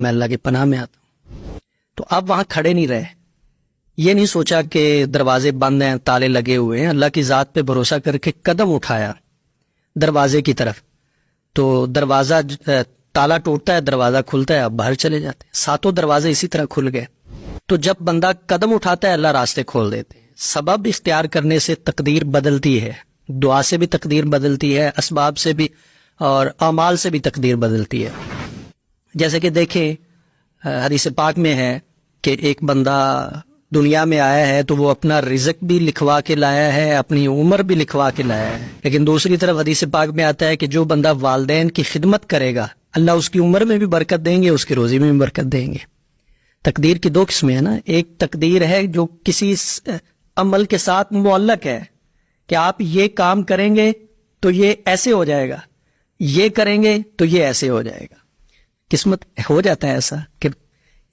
میں اللہ کی پناہ میں آتا ہوں. تو آپ وہاں کھڑے نہیں رہے, یہ نہیں سوچا کہ دروازے بند ہیں, تالے لگے ہوئے ہیں, اللہ کی ذات پہ بھروسہ کر کے قدم اٹھایا دروازے کی طرف. تو دروازہ تالا ٹوٹتا ہے, دروازہ کھلتا ہے, آپ باہر چلے جاتے ہیں. 7 دروازے اسی طرح کھل گئے. تو جب بندہ قدم اٹھاتا ہے اللہ راستے کھول دیتے ہیں. سبب اختیار کرنے سے تقدیر بدلتی ہے, دعا سے بھی تقدیر بدلتی ہے, اسباب سے بھی اور اعمال سے بھی تقدیر بدلتی ہے. جیسے کہ دیکھیں حدیث پاک میں ہے کہ ایک بندہ دنیا میں آیا ہے تو وہ اپنا رزق بھی لکھوا کے لایا ہے, اپنی عمر بھی لکھوا کے لایا ہے. لیکن دوسری طرف حدیث پاک میں آتا ہے کہ جو بندہ والدین کی خدمت کرے گا اللہ اس کی عمر میں بھی برکت دیں گے, اس کی روزی میں بھی برکت دیں گے. تقدیر کی 2 قسمیں ہیں نا. ایک تقدیر ہے جو کسی عمل کے ساتھ معلق ہے کہ آپ یہ کام کریں گے تو یہ ایسے ہو جائے گا, یہ کریں گے تو یہ ایسے ہو جائے گا. قسمت ہو جاتا ہے ایسا کہ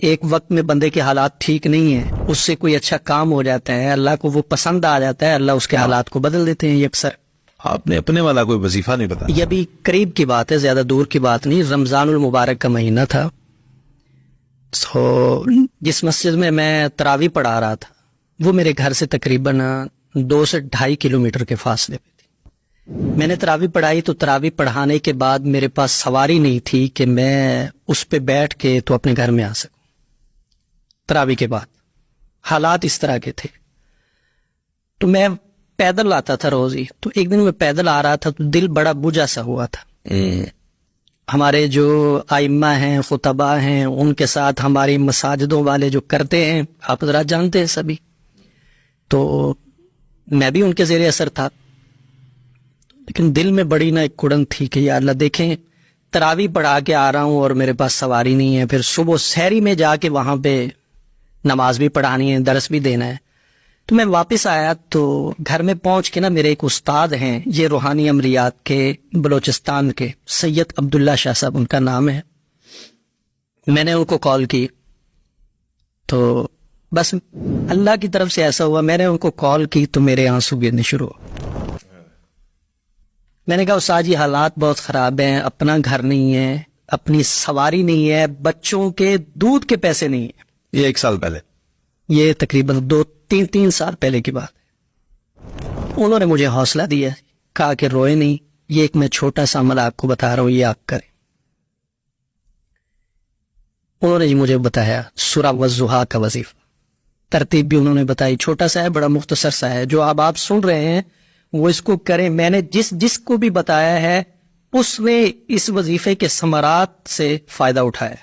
ایک وقت میں بندے کے حالات ٹھیک نہیں ہیں, اس سے کوئی اچھا کام ہو جاتا ہے, اللہ کو وہ پسند آ جاتا ہے, اللہ اس کے حالات کو بدل دیتے ہیں. یہ اکثر آپ نے اپنے والا کوئی وظیفہ نہیں بتایا؟ یہ بھی قریب کی بات ہے, زیادہ دور کی بات نہیں. رمضان المبارک کا مہینہ تھا, تو جس مسجد میں تراویح پڑھا رہا تھا وہ میرے گھر سے تقریباً 2 سے 2.5 کلومیٹر کے فاصلے پہ تھی. میں نے تراویح پڑھائی تو تراویح پڑھانے کے بعد میرے پاس سواری نہیں تھی کہ میں اس پہ بیٹھ کے تو اپنے گھر میں آ سکوں. تراویح کے بعد حالات اس طرح کے تھے, تو میں پیدل آتا تھا روز ہی. تو ایک دن میں پیدل آ رہا تھا تو دل بڑا بجھا سا ہوا تھا. ہمارے جو ائمہ ہیں, خطبہ ہیں, ان کے ساتھ ہماری مساجدوں والے جو کرتے ہیں, آپ ذرا جانتے ہیں سبھی, تو میں بھی ان کے زیر اثر تھا. لیکن دل میں بڑی ایک کڑن تھی کہ یا اللہ دیکھیں تراویح پڑھا کے آ رہا ہوں اور میرے پاس سواری نہیں ہے, پھر صبح سحری میں جا کے وہاں پہ نماز بھی پڑھانی ہے, درس بھی دینا ہے. تو میں واپس آیا تو گھر میں پہنچ کے نا میرے ایک استاد ہیں, یہ روحانی امریات کے بلوچستان کے, سید عبداللہ شاہ صاحب ان کا نام ہے. میں نے ان کو کال کی تو بس اللہ کی طرف سے ایسا ہوا, میں نے ان کو کال کی تو میرے آنسو گرنے شروع ہو. میں نے کہا استاد جی حالات بہت خراب ہیں, اپنا گھر نہیں ہے, اپنی سواری نہیں ہے, بچوں کے دودھ کے پیسے نہیں ہیں. یہ 1 سال پہلے, یہ تقریباً 2-3 سال پہلے کی بات ہے. انہوں نے مجھے حوصلہ دیا, کہا کہ روئے نہیں, یہ ایک میں چھوٹا سا عمل آپ کو بتا رہا ہوں, یہ آپ کریں. انہوں نے مجھے بتایا سورہ والضحیٰ کا وظیفہ, ترتیب بھی انہوں نے بتائی, چھوٹا سا ہے, بڑا مختصر سا ہے, جو آپ سن رہے ہیں وہ اس کو کریں. میں نے جس کو بھی بتایا ہے اس نے اس وظیفے کے ثمرات سے فائدہ اٹھایا.